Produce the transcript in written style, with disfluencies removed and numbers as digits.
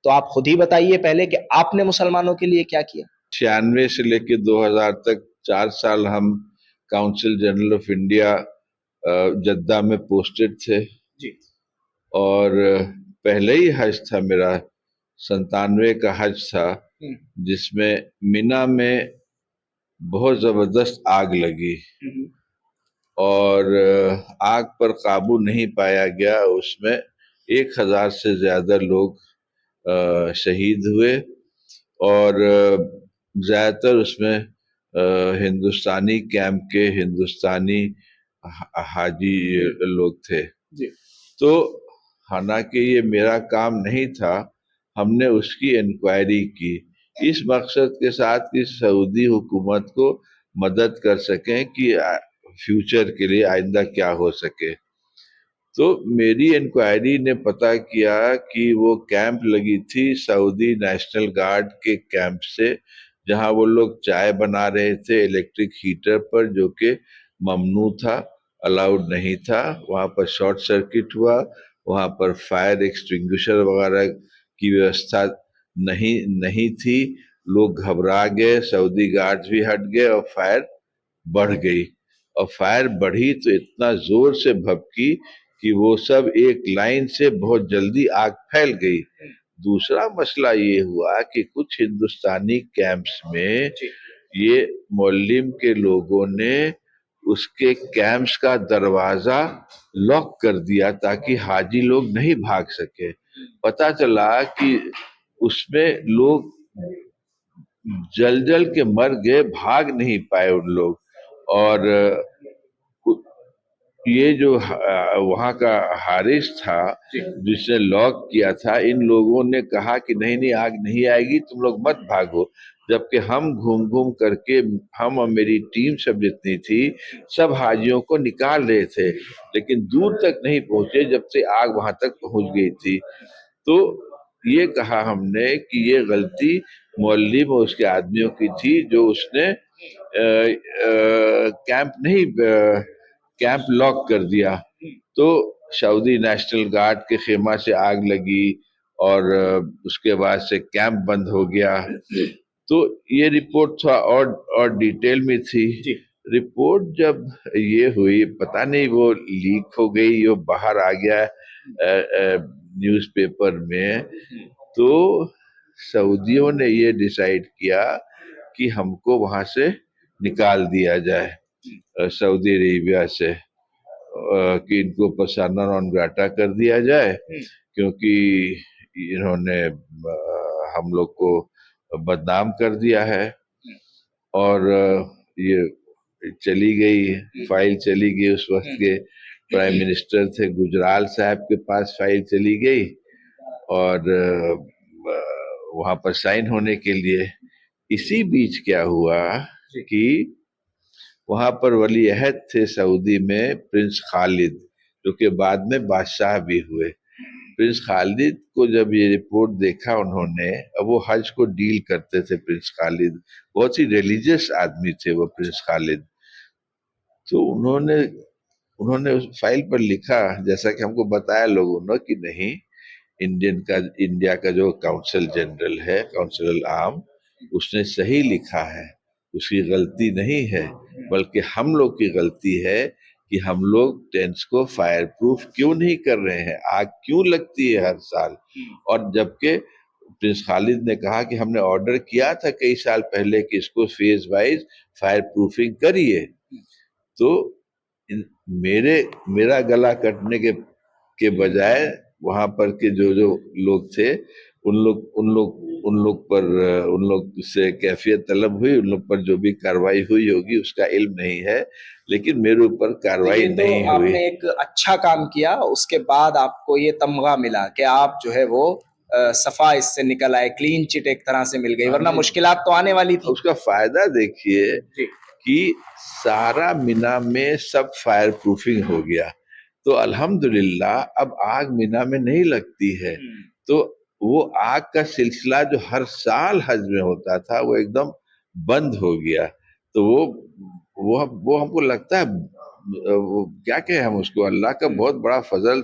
तो आप खुद ही बताइए पहले कि आपने मुसलमानों के लिए क्या किया। 96 से लेके 2000 तक 4 साल हम council general of India Jeddah में पोस्टेड थे। जी। और पहले ही हज था मेरा, 97 का हज था, जिसमें मिना में बहुत जबरदस्त आग लगी और आग पर काबू नहीं पाया गया। उसमें 1000 से ज्यादा लोग शहीद हुए और ज्यादातर उसमें हिंदुस्तानी कैंप के हिंदुस्तानी हाजी लोग थे। जी। तो हालांकि ये मेरा काम नहीं था, हमने उसकी इंक्वायरी की इस मकसद के साथ कि सऊदी हुकूमत को मदद कर सकें कि फ्यूचर के लिए आइंदा क्या हो सके। तो मेरी इंक्वायरी ने पता किया कि वो कैंप लगी थी सऊदी नेशनल गार्ड के कैंप से, जहां वो लोग चाय बना रहे थे इलेक्ट्रिक हीटर पर, जो कि ममनू था, अलाउड नहीं था। वहां पर शॉर्ट सर्किट हुआ, वहां पर फायर एक्सटिंग्विशर वगैरह की व्यवस्था नहीं नहीं थी। लोग घबरा गए, सऊदी गार्ड्स भी हट गए और फायर बढ़ गई। और फायर बढ़ी तो इतना जोर से भभकी कि वो सब एक लाइन से बहुत जल्दी आग फैल गई। दूसरा मसला ये हुआ कि कुछ हिंदुस्तानी कैंप्स में ये मौलिम के लोगों ने उसके कैंप्स का दरवाजा लॉक कर दिया ताकि हाजी लोग नहीं भाग सके। पता चला कि उसमें लोग जल जल के मर गए, भाग नहीं पाए उन लोग। और ये जो वहां का हारिस था जिसने लॉक किया था, इन लोगों ने कहा कि नहीं नहीं आग नहीं आएगी, तुम लोग मत भागो। जबकि हम घूम घूम करके, हम और मेरी टीम सब जितनी थी, सब हाजियों को निकाल रहे थे, लेकिन दूर तक नहीं पहुंचे जब से आग वहां तक पहुंच गई थी। तो ये कहा हमने कि ये गलती मौलवी और उसके आदमियों की थी, जो उसने कैंप नहीं कैंप लॉक कर दिया। तो सऊदी नेशनल गार्ड के खेमा से आग लगी और उसके बाद से कैंप बंद हो गया। तो ये रिपोर्ट थोड़ा और डिटेल में थी। रिपोर्ट जब ये हुई, पता नहीं वो लीक हो गई, वो बाहर आ गया न्यूज़पेपर में, तो सऊदियों ने ये डिसाइड किया कि हमको वहां से निकाल दिया जाए सऊदी अरेबिया से, कि इनको पर्सोना नॉन ग्राटा कर दिया जाए, क्योंकि इन्होंने हम लोग को बदनाम कर दिया है। और ये चली गई फाइल, चली गई उस वक्त के प्राइम मिनिस्टर थे गुजराल साहब के पास फाइल चली गई, और वहां पर साइन होने के लिए। इसी बीच क्या हुआ कि वहां पर वली अहद थे सऊदी में प्रिंस खालिद, जो कि बाद में बादशाह भी हुए। प्रिंस खालिद को जब ये रिपोर्ट देखा उन्होंने, अब वो हज को डील करते थे प्रिंस खालिद, बहुत ही रिलीजियस आदमी थे वो प्रिंस खालिद। तो उन्होंने उन्होंने उस फाइल पर लिखा, जैसा कि हमको बताया लोगों ने, कि नहीं, इंडिया का जो काउंसिल जनरल है, काउंसिल आम, उसने सही लिखा है, उसकी गलती नहीं है, बल्कि हम लोग की गलती है कि हम लोग टेंट्स को फायर प्रूफ क्यों नहीं कर रहे हैं, आग क्यों लगती है हर साल। और जबकि प्रिंस खालिद ने कहा कि हमने ऑर्डर किया था कई साल पहले कि इसको फेज वाइज फायर प्रूफिंग करिए। तो मेरा गला कटने के बजाय वहां पर के जो जो लोग थे, उन लोग से कैफियत तलब हुई, उन लोग पर जो भी कार्रवाई हुई होगी उसका इल्म नहीं है, लेकिन मेरे ऊपर कार्रवाई तो नहीं हुई। आपने एक अच्छा काम किया, उसके बाद आपको ये तमगा मिला कि आप जो है वो सफा इससे निकल आए, क्लीन चिट एक तरह से मिल गई, वरना मुश्किलात तो आने वाली थी। उसका फायदा देखिए कि सारा मिना में सब फायर प्रूफिंग हो गया, तो अल्हम्दुलिल्लाह अब आग मिना में नहीं लगती है। तो वो आग का सिलसिला जो हर साल हज में होता था, वो एकदम बंद हो गया। तो वो हमको लगता है, वो क्या कहें हम उसको, अल्लाह का बहुत बड़ा फजल